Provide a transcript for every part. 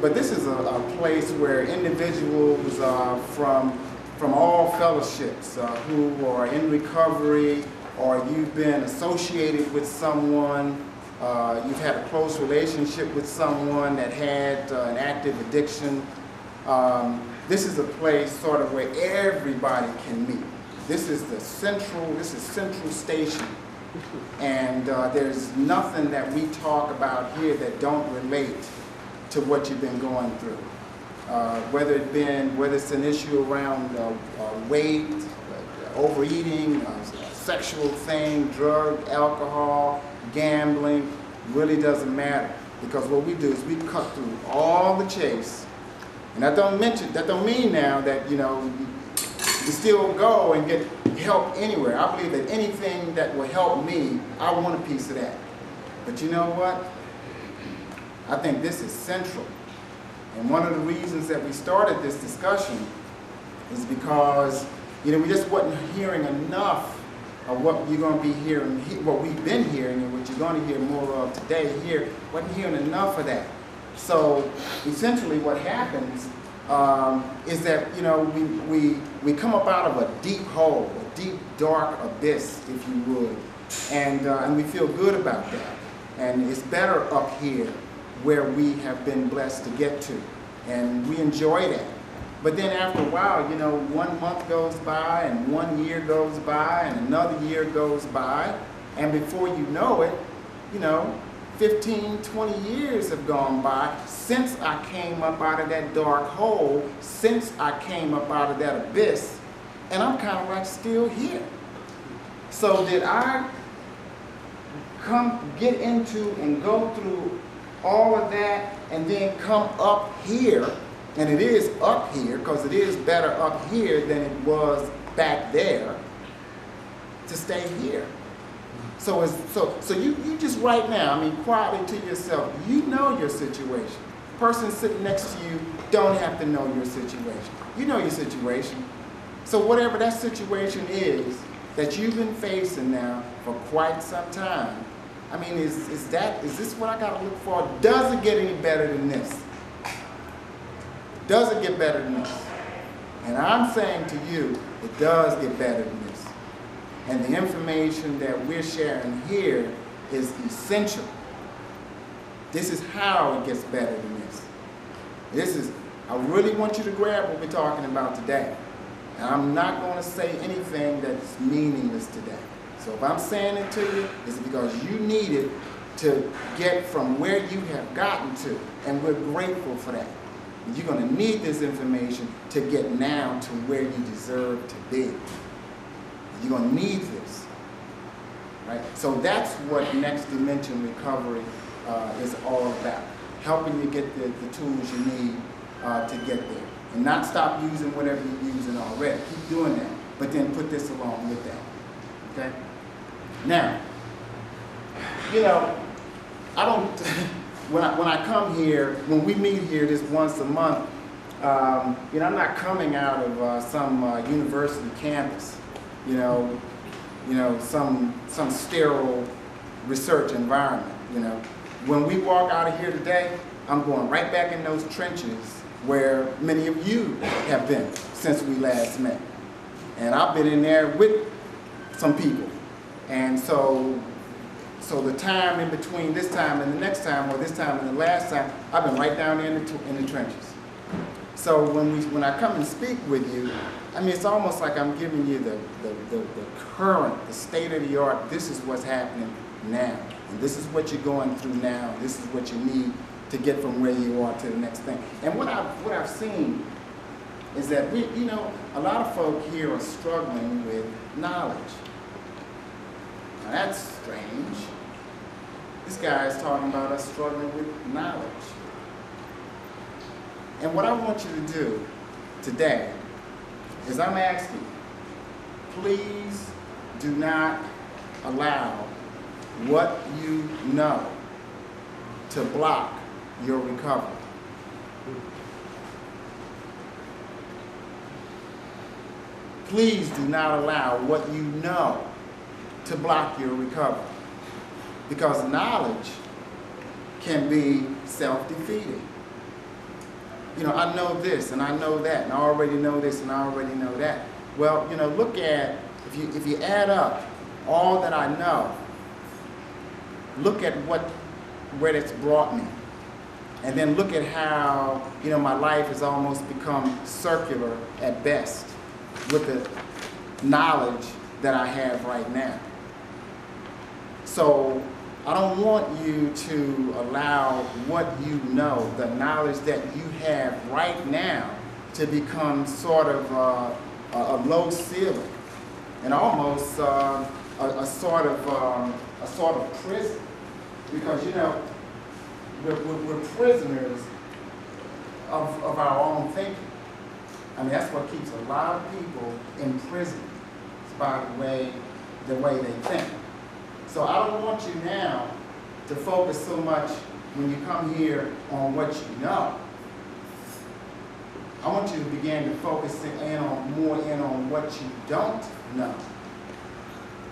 But this is a place where individuals from all fellowships who are in recovery, or you've been associated with someone, you've had a close relationship with someone that had an active addiction. This is a place sort of where everybody can meet. This is Central Station. And there's nothing that we talk about here that don't relate to what you've been going through. Whether it's an issue around weight, overeating, sexual thing, drug, alcohol, gambling, really doesn't matter. Because what we do is we cut through all the chase. And that don't mean now that, you know, you still go and get help anywhere. I believe that anything that will help me, I want a piece of that. But you know what? I think this is central. And one of the reasons that we started this discussion is because, you know, we just wasn't hearing enough of what you're going to be hearing, what we've been hearing and what you're going to hear more of today here. Wasn't hearing enough of that. So essentially what happens is that, you know, we come up out of a deep hole, a deep, dark abyss, if you would, and we feel good about that. And it's better up here where we have been blessed to get to, and we enjoy that. But then after a while, you know, 1 month goes by, and 1 year goes by, and another year goes by, and before you know it, you know, 15, 20 years have gone by since I came up out of that dark hole, since I came up out of that abyss, and I'm kind of like still here. So did I get into and go through all of that and then come up here, and it is up here because it is better up here than it was back there, to stay here? So you just right now, I mean, quietly to yourself, you know your situation. Person sitting next to you don't have to know your situation. You know your situation. So whatever that situation is that you've been facing now for quite some time, I mean, is this what I got to look for? Does it get any better than this? Does it get better than this? And I'm saying to you, it does get better than this. And the information that we're sharing here is essential. This is how it gets better than this. I really want you to grab what we're talking about today. And I'm not going to say anything that's meaningless today. So if I'm saying it to you, it's because you need it to get from where you have gotten to. And we're grateful for that. You're going to need this information to get now to where you deserve to be. You're going to need this. Right? So that's what Next Dimension Recovery is all about. Helping you get the tools you need to get there. And not stop using whatever you're using already. Keep doing that. But then put this along with that. Okay? Now, you know, I don't, when I come here, when we meet here this once a month, you know, I'm not coming out of some university campus, you know, some sterile research environment, you know. When we walk out of here today, I'm going right back in those trenches where many of you have been since we last met. And I've been in there with some people. And so the time in between this time and the next time, or this time and the last time, I've been right down there in the trenches. So when I come and speak with you, I mean, it's almost like I'm giving you the current, the state of the art. This is what's happening now. And this is what you're going through now. This is what you need to get from where you are to the next thing. And what I've seen is that you know, a lot of folk here are struggling with knowledge. Now that's strange. This guy is talking about us struggling with knowledge. And what I want you to do today is I'm asking, please do not allow what you know to block your recovery. Please do not allow what you know to block your recovery. Because knowledge can be self-defeating. I know this and I know that, and I already know this and I already know that. Well, look at, if you add up all that I know, look at where it's brought me. And then look at how, my life has almost become circular at best with the knowledge that I have right now. So I don't want you to allow what you know, the knowledge that you have right now, to become sort of a low ceiling and almost a sort of prison, because we're prisoners of our own thinking. I mean, that's what keeps a lot of people in prison, it's by the way they think. So I don't want you now to focus so much when you come here on what you know. I want you to begin to focus more in on what you don't know.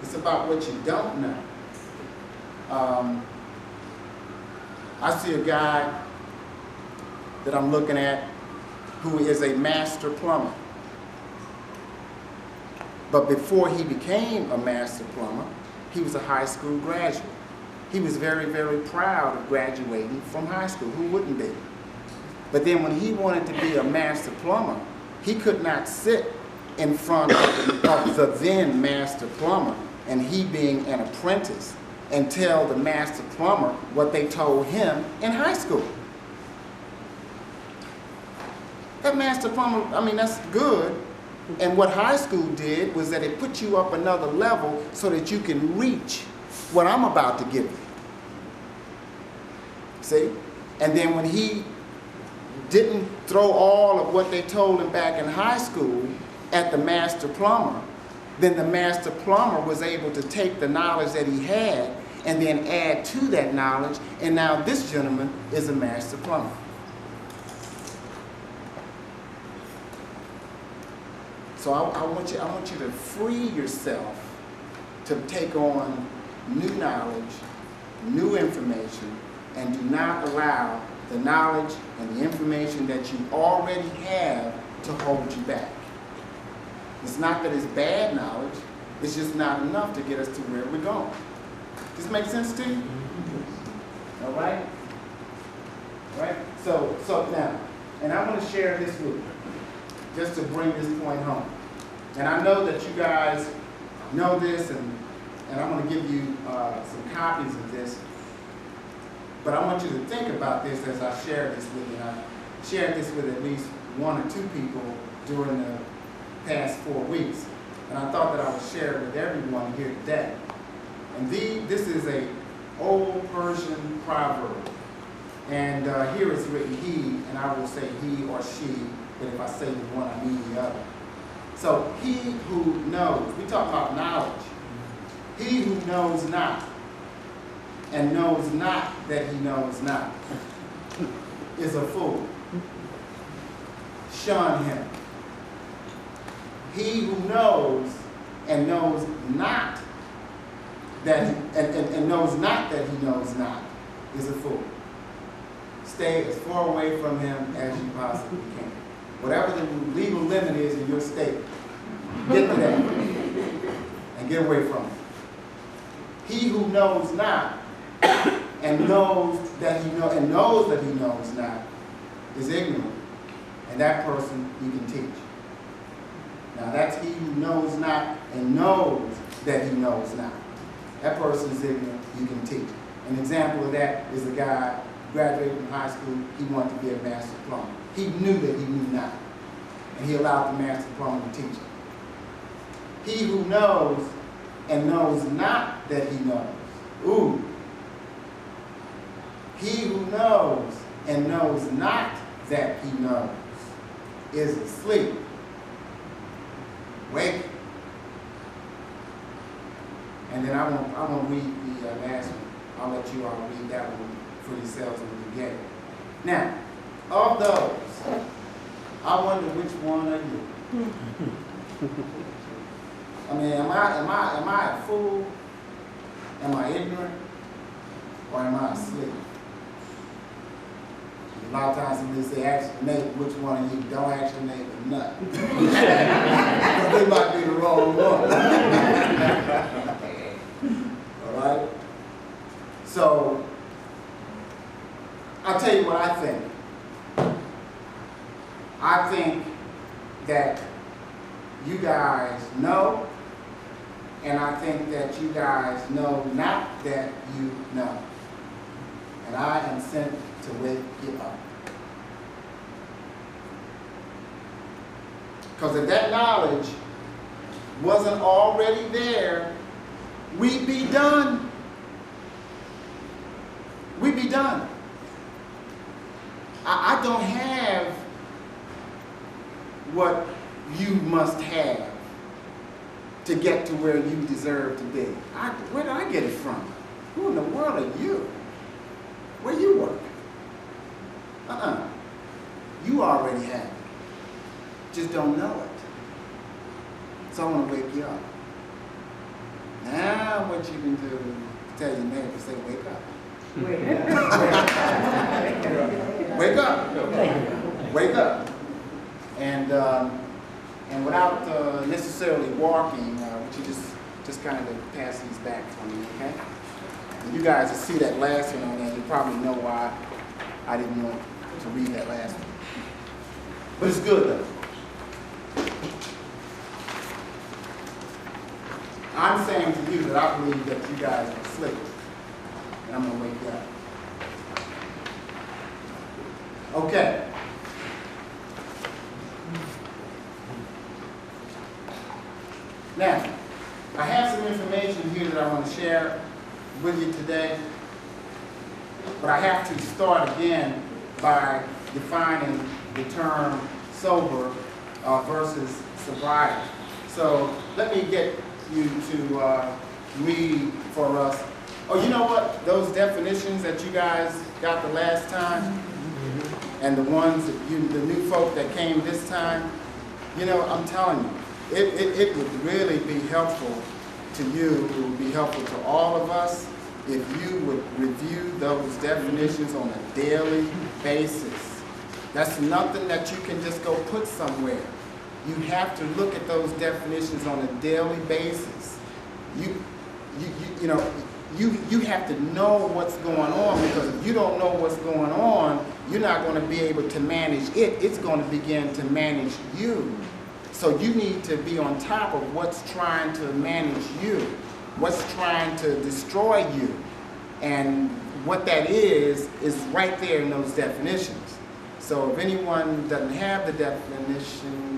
It's about what you don't know. I see a guy that I'm looking at who is a master plumber. But before he became a master plumber, he was a high school graduate. He was very, very proud of graduating from high school. Who wouldn't be? But then when he wanted to be a master plumber, he could not sit in front of the then master plumber, and he being an apprentice, and tell the master plumber what they told him in high school. That master plumber, I mean, that's good. And what high school did was that it put you up another level so that you can reach what I'm about to give you. See? And then when he didn't throw all of what they told him back in high school at the master plumber, then the master plumber was able to take the knowledge that he had and then add to that knowledge, and now this gentleman is a master plumber. So I want you to free yourself to take on new knowledge, new information, and do not allow the knowledge and the information that you already have to hold you back. It's not that it's bad knowledge, it's just not enough to get us to where we're going. Does this make sense to you? All right? All right? So now, and I want to share this with you, just to bring this point home. And I know that you guys know this, and I'm going to give you some copies of this. But I want you to think about this as I share this with you. I shared this with at least 1 or 2 people during the past 4 weeks. And I thought that I would share it with everyone here today. And this is an old Persian proverb. And here it's written he, and I will say he or she, but if I say the one, I mean the other. So he who knows, we talk about knowledge. He who knows not, and knows not that he knows not, is a fool. Shun him. He who knows and knows not that and knows not that he knows not is a fool. Stay as far away from him as you possibly can. Whatever the legal limit is in your state, get to that and get away from it. He who knows not and knows that he knows not is ignorant, and that person you can teach. Now that's he who knows not and knows that he knows not. That person is ignorant, you can teach. An example of that is a guy who graduated from high school, he wanted to be a master plumber. He knew that he knew not, and he allowed the master plumber to teach him. He who knows and knows not that he knows. Ooh. He who knows and knows not that he knows is asleep. Wake. And then I won't read the last one. I'll let you all read that one for yourselves when you get it. Now, of those, I wonder which one are you? I mean, am I a fool? Am I ignorant? Or am I asleep? lot of times when they say, ask your neighbor which one of you, don't ask your neighbor nut. Because they might be the wrong one. All right? So, I'll tell you what I think. I think that you guys know, and I think that you guys know not that you know. And I am sent to wake you up. Because if that knowledge wasn't already there, we'd be done. We'd be done. I don't have what you must have to get to where you deserve to be. Where did I get it from? Who in the world are you? Where you work? You already have it. Just don't know it. So I want to wake you up. Now what you can do is tell your neighbor, say, wake up. Wake up. Wake up. Wake up. And without necessarily walking, would you just kind of pass these back for me, okay? And you guys will see that last one on there. You probably know why I didn't want to read that last one. But it's good though. I'm saying to you that I believe that you guys are asleep. And I'm going to wake you up. Okay. Now, I have some information here that I want to share with you today. But I have to start again by defining the term sober versus sobriety. So let me get you to read for us. Oh, you know what? Those definitions that you guys got the last time, and the ones that the new folk that came this time, you know, I'm telling you, it would really be helpful to you. It would be helpful to all of us if you would review those definitions on a daily basis. That's nothing that you can just go put somewhere. You have to look at those definitions on a daily basis. You have to know what's going on, because if you don't know what's going on, you're not going to be able to manage it. It's going to begin to manage you. So you need to be on top of what's trying to manage you, what's trying to destroy you. And what that is right there in those definitions. So if anyone doesn't have the definition,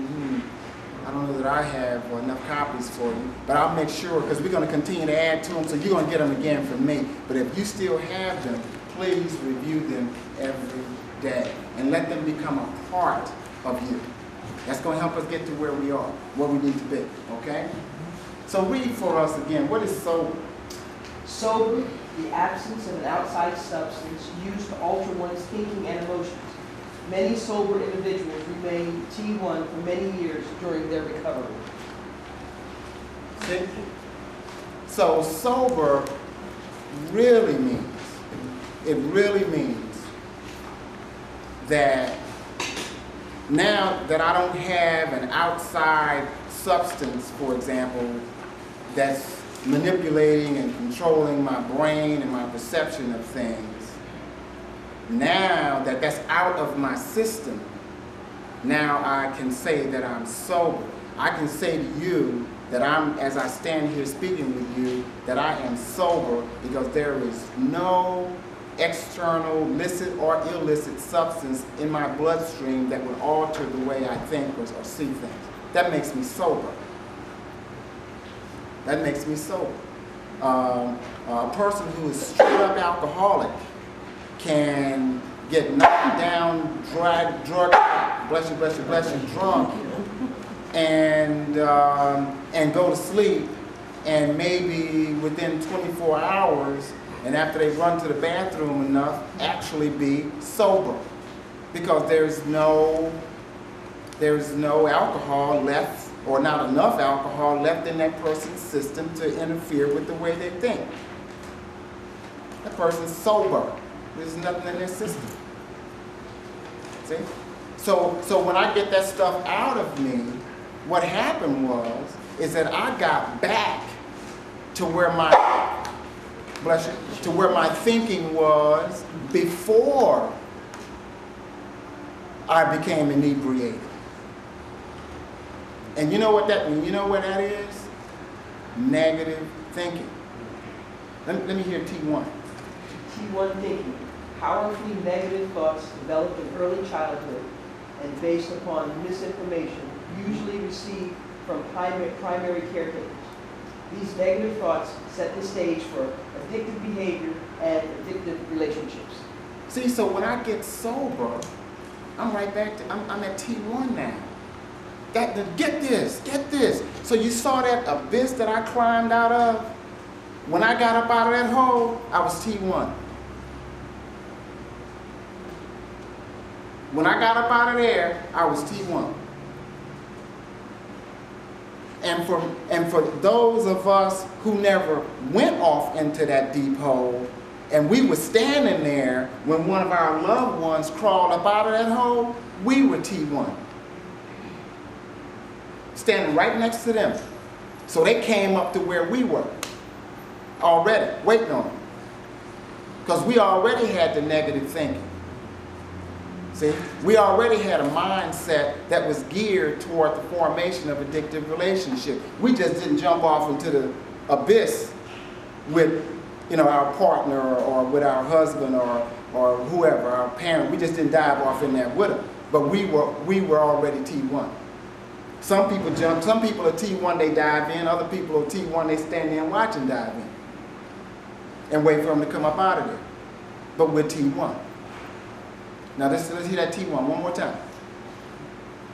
I don't know that I have enough copies for you, but I'll make sure, because we're going to continue to add to them, so you're going to get them again from me. But if you still have them, please review them every day and let them become a part of you. That's going to help us get to where we are, where we need to be, okay? So read for us again. What is sober? Sober, the absence of an outside substance used to alter one's thinking and emotions. Many sober individuals remain T1 for many years during their recovery. See? So sober really means, that now that I don't have an outside substance, for example, that's manipulating and controlling my brain and my perception of things, now that that's out of my system, now I can say that I'm sober. I can say to you that as I stand here speaking with you, that I am sober, because there is no external, licit or illicit substance in my bloodstream that would alter the way I think or see things. That makes me sober. That makes me sober. A person who is straight up alcoholic can get knocked down, drunk, drunk, and go to sleep, and maybe within 24 hours, and after they run to the bathroom enough, actually be sober, because there's no alcohol left, or not enough alcohol left in that person's system to interfere with the way they think. That person's sober. There's nothing in their system. See? So when I get that stuff out of me, what happened is that I got back to where my, bless you, to where my thinking was before I became inebriated. And you know what that is? Negative thinking. Let me hear T1. T1 thinking. Powerfully negative thoughts developed in early childhood and based upon misinformation, usually received from primary caretakers. These negative thoughts set the stage for addictive behavior and addictive relationships. See, so when I get sober, I'm right back to, I'm at T1 now. Get this. So you saw that abyss that I climbed out of? When I got up out of that hole, I was T1. When I got up out of there, I was T1. And for those of us who never went off into that deep hole, and we were standing there when one of our loved ones crawled up out of that hole, we were T1. Standing right next to them. So they came up to where we were already, waiting on them. Because we already had the negative thinking. See, we already had a mindset that was geared toward the formation of addictive relationship. We just didn't jump off into the abyss with, our partner or with our husband or whoever, our parent. We just didn't dive off in there with them. But we were already T1. Some people jump. Some people are T1, they dive in. Other people are T1, they stand there and watch and dive in and wait for them to come up out of there. But we're T1. Now let's hear that T1 one more time.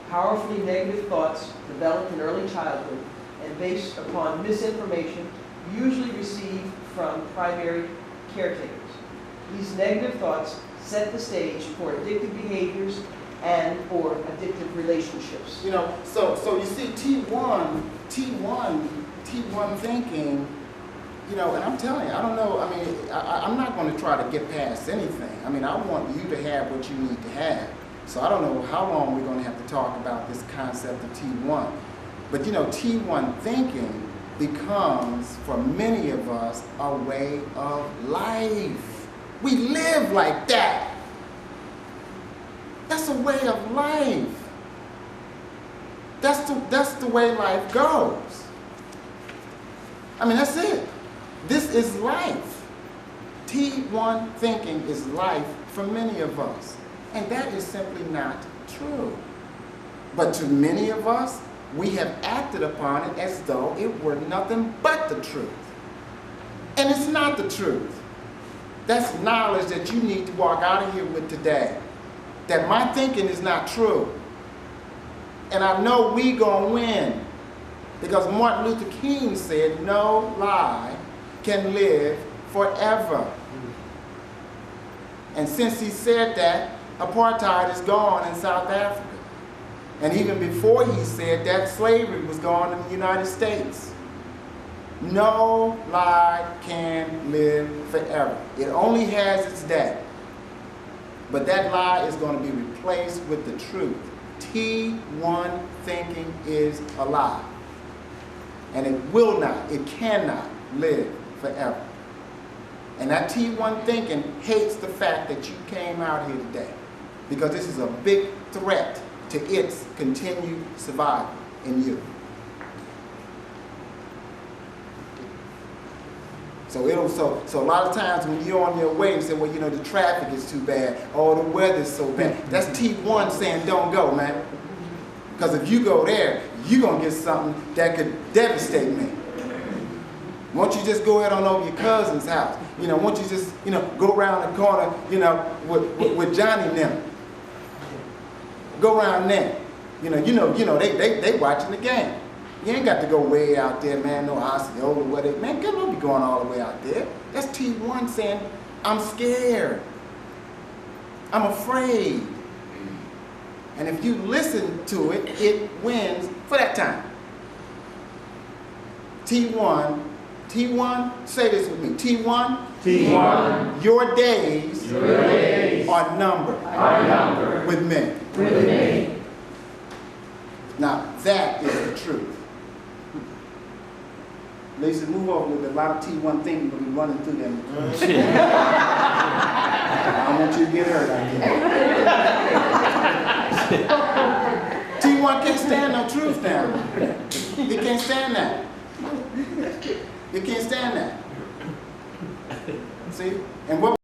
Powerfully negative thoughts developed in early childhood and based upon misinformation usually received from primary caretakers. These negative thoughts set the stage for addictive behaviors and or addictive relationships. So you see T1 thinking, and I'm telling you, I don't know, I'm not going to try to get past anything. I want you to have what you need to have. So I don't know how long we're going to have to talk about this concept of T1. But T1 thinking becomes, for many of us, a way of life. We live like that. That's a way of life. That's the way life goes. That's it. This is life. T1 thinking is life for many of us. And that is simply not true. But to many of us, we have acted upon it as though it were nothing but the truth. And it's not the truth. That's knowledge that you need to walk out of here with today. That my thinking is not true. And I know we gonna win. Because Martin Luther King said, no lie can live forever. And since he said that, apartheid is gone in South Africa. And even before he said that, slavery was gone in the United States. No lie can live forever. It only has its day. But that lie is going to be replaced with the truth. T1 thinking is a lie. And it cannot live forever. And that T1 thinking hates the fact that you came out here today. Because this is a big threat to its continued survival in you. So a lot of times when you're on your way, you say, well, the traffic is too bad. Oh, the weather's so bad. That's T1 saying don't go, man. Because if you go there, you're going to get something that could devastate me. Why don't you just go ahead on over your cousin's house? Why don't you just, go around the corner, with Johnny and them. Go around there. They watching the game. You ain't got to go way out there, man, no Osceola, whatever. Man, don't be going all the way out there. That's T1 saying, I'm scared. I'm afraid. And if you listen to it, it wins for that time. T1 T1, say this with me. T1, T1, your days your days are numbered are numbered with me. with me. Now, that is the truth. Lisa, move over with a lot of T1 thinking will be running through them. I don't want you to get hurt out there. T1 can't stand no truth now. He can't stand that. He can't stand that. See? And what